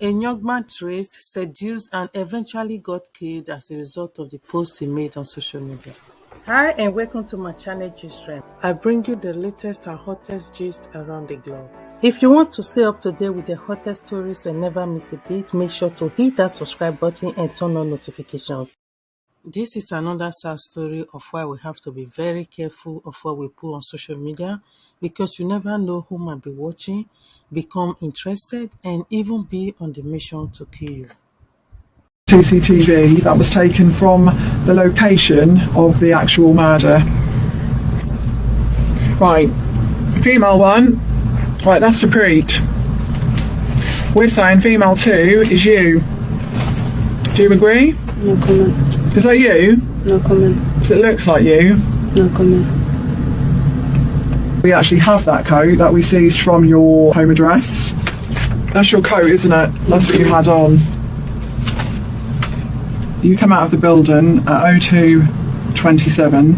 A young man traced, seduced, and eventually got killed as a result of the post he made on social media. Hi and welcome to my channel Gist. I bring you the latest and hottest gist around the globe. If you want to stay up to date with the hottest stories and never miss a beat, make sure to hit that subscribe button and turn on notifications. This is another sad story of why we have to be very careful of what we put on social media, because you never know who might be watching, become interested, and even be on the mission to kill you. CCTV that was taken from the location of the actual murder. Right, female one, right, that's Supreet. We're saying female two is you. Do you agree? No comment. Is that you? No comment. Does it looks like you? No comment. We actually have that coat that we seized from your home address. That's your coat, isn't it? That's what you had on. You come out of the building at 02:27.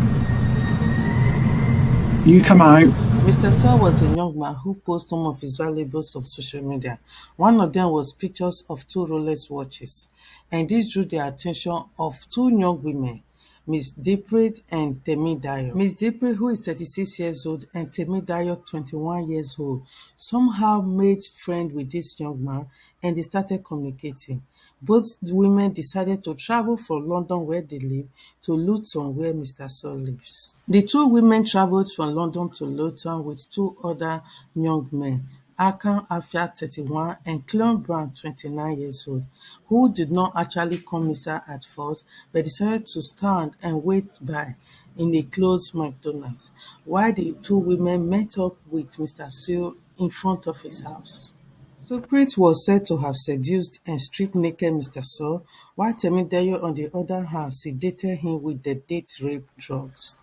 You come out. Mr. Saw was a young man who posted some of his valuables on social media. One of them was pictures of two Rolex watches, and this drew the attention of two young women, Ms. Diprate and Temidayo. Ms. Diprate, who is 36 years old, and Temidayo, 21 years old, somehow made friends with this young man and they started communicating. Both women decided to travel from London, where they live, to Luton, where Mr. Saw lives. The two women traveled from London to Luton with two other young men, Akan Afia, 31, and Cleon Brown, 29 years old, who did not actually come inside at first, but decided to stand and wait by in a closed McDonald's, while the two women met up with Mr. Saw in front of his house. Supreet was said to have seduced and stripped naked Mr. Saw, while Temidayo, on the other hand, sedated him with the date rape drugs.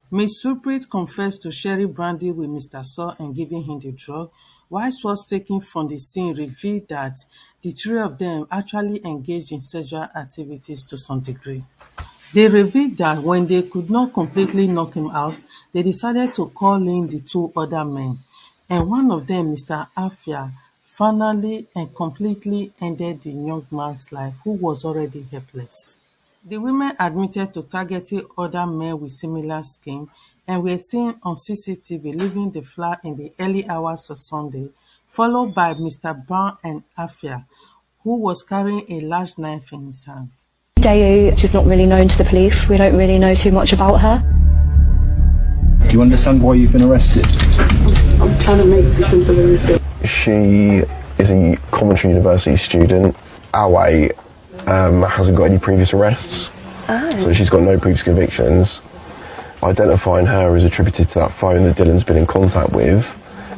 Ms. Supreet confessed to sharing brandy with Mr. Saw and giving him the drug, while swords taken from the scene revealed that the three of them actually engaged in sexual activities to some degree. They revealed that when they could not completely knock him out, they decided to call in the two other men, and one of them, Mr. Afia, finally and completely ended the young man's life, who was already helpless. The women admitted to targeting other men with similar scheme and were seen on CCTV leaving the flat in the early hours of Sunday, followed by Mr. Brown and Afia, who was carrying a large knife in his hand. Dayu, she's not really known to the police. We don't really know too much about her. Do you understand why you've been arrested? I'm trying to make sense of everything. She is a Coventry University student. Awe hasn't got any previous arrests, so she's got no previous convictions. Identifying her is attributed to that phone that Dylan's been in contact with,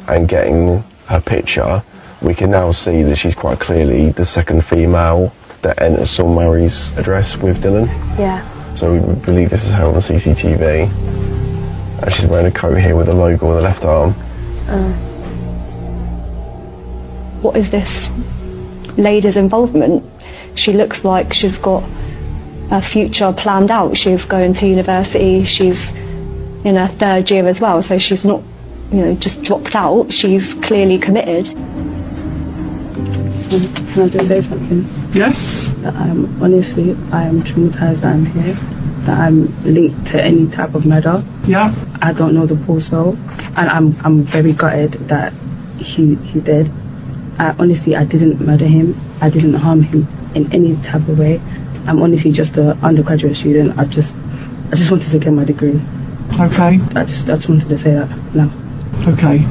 and getting her picture, we can now see that she's quite clearly the second female that enters Saul Murray's address with Dylan. Yeah. So we believe this is her on the CCTV. And she's wearing a coat here with a logo on the left arm. What is this lady's involvement? She looks like she's got a future planned out. She's going to university. She's in her third year as well, so she's not, just dropped out. She's clearly committed. Can I just say something? Yes. That I am traumatized that I'm here. That I'm linked to any type of murder. Yeah. I don't know the poor soul, and I'm very gutted that he did. I didn't murder him. I didn't harm him in any type of way. I'm honestly just an undergraduate student. I just wanted to get my degree. Okay. I just wanted to say that now. Okay.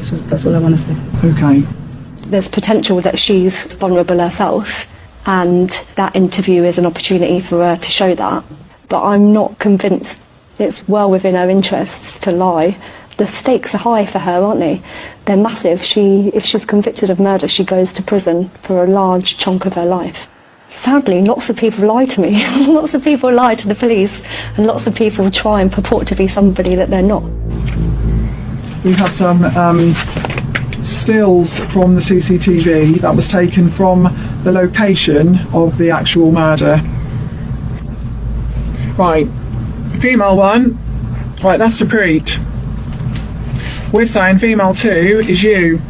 So that's all I want to say. Okay. There's potential that she's vulnerable herself, and that interview is an opportunity for her to show that. But I'm not convinced it's well within her interests to lie. The stakes are high for her, aren't they? They're massive. If she's convicted of murder, she goes to prison for a large chunk of her life. Sadly, lots of people lie to me. Lots of people lie to the police, and lots of people try and purport to be somebody that they're not. We have some stills from the CCTV that was taken from the location of the actual murder. Right, female one, right, that's Supreet. We're saying female two is you.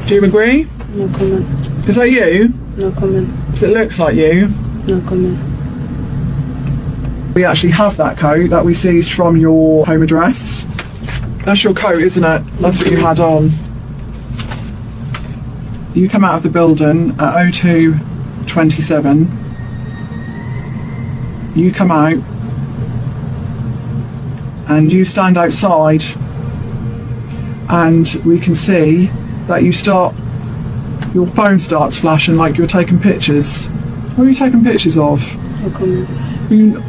Do you agree? No comment. Is that you? No comment. It looks like you. No comment. We actually have that coat that we seized from your home address. That's your coat, isn't it? That's what you had on. You come out of the building at 02:27. You come out and you stand outside, and we can see that your phone starts flashing like you're taking pictures. What are you taking pictures of? No comment.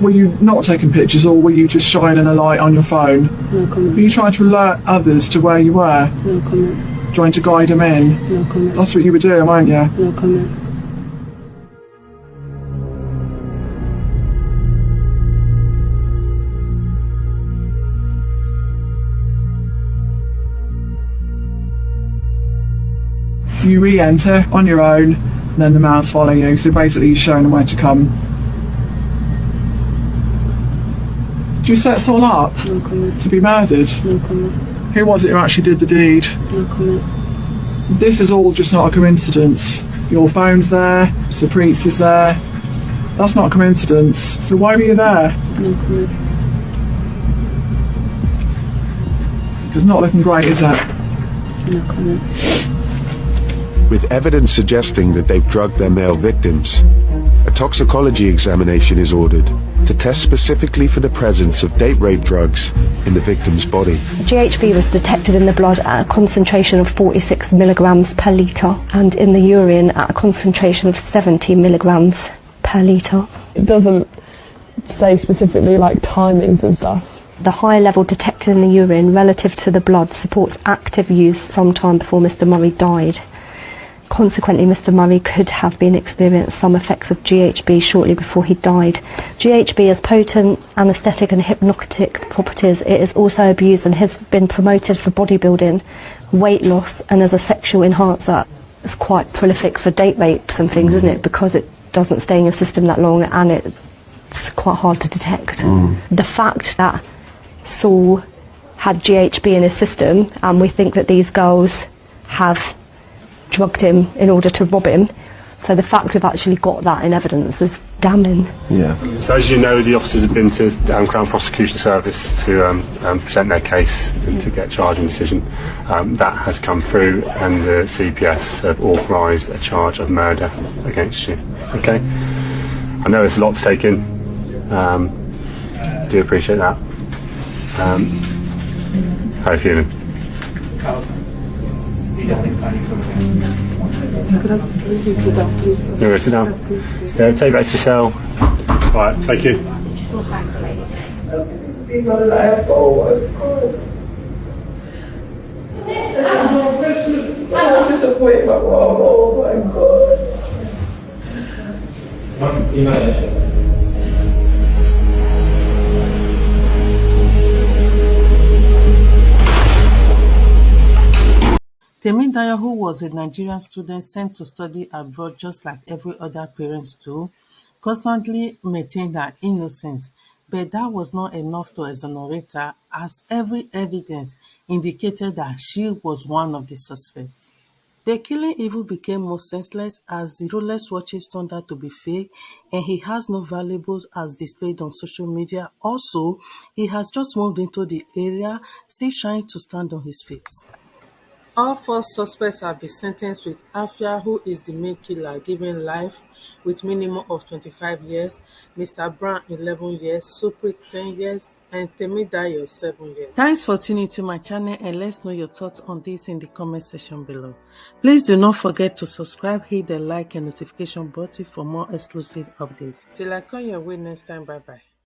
Were you not taking pictures, or were you just shining a light on your phone? No comment. Were you trying to alert others to where you were? No comment. Trying to guide them in? No comment. That's what you were doing, weren't you? No comment. You re-enter on your own, and then the males follow you. So basically, you're showing them where to come. Did you set us all up No comment. to be murdered? No comment. Who was it who actually did the deed? No comment. This is all just not a coincidence. Your phone's there, Supreet's is there. That's not a coincidence. So why were you there? No comment. It's not looking great, is it? No comment. With evidence suggesting that they've drugged their male victims, a toxicology examination is ordered to test specifically for the presence of date rape drugs in the victim's body. GHB was detected in the blood at a concentration of 46 milligrams per litre and in the urine at a concentration of 70 milligrams per litre. It doesn't say specifically like timings and stuff. The high level detected in the urine relative to the blood supports active use sometime before Mr. Murray died. Consequently, Mr. Murray could have been experienced some effects of GHB shortly before he died. GHB has potent anaesthetic and hypnotic properties. It is also abused and has been promoted for bodybuilding, weight loss and as a sexual enhancer. It's quite prolific for date rapes and things, isn't it? Because it doesn't stay in your system that long and it's quite hard to detect. The fact that Saul had GHB in his system, and we think that these girls have drugged him in order to rob him. So the fact we've actually got that in evidence is damning. Yeah. So as you know, the officers have been to Crown Prosecution Service to present their case and to get charging decision. That has come through, and the CPS have authorised a charge of murder against you. Okay. I know it's a lot to take in. Do appreciate that. How are you feeling? You want to sit down? Yeah, take back to your cell. Alright, thank you. Temidayo, who was a Nigerian student sent to study abroad just like every other parent do, constantly maintained her innocence, but that was not enough to exonerate her, as every evidence indicated that she was one of the suspects. The killing even became more senseless as the Rolex watches turned out to be fake, and he has no valuables as displayed on social media. Also, he has just moved into the area, still trying to stand on his feet. All four suspects have been sentenced, with Afia, who is the main killer, given life with minimum of 25 years, Mr. Brown 11 years, Supreet 10 years, and Temidayo 7 years. Thanks for tuning to my channel, and let's know your thoughts on this in the comment section below. Please do not forget to subscribe, hit the like and notification button for more exclusive updates. Till I come your way next time, bye bye.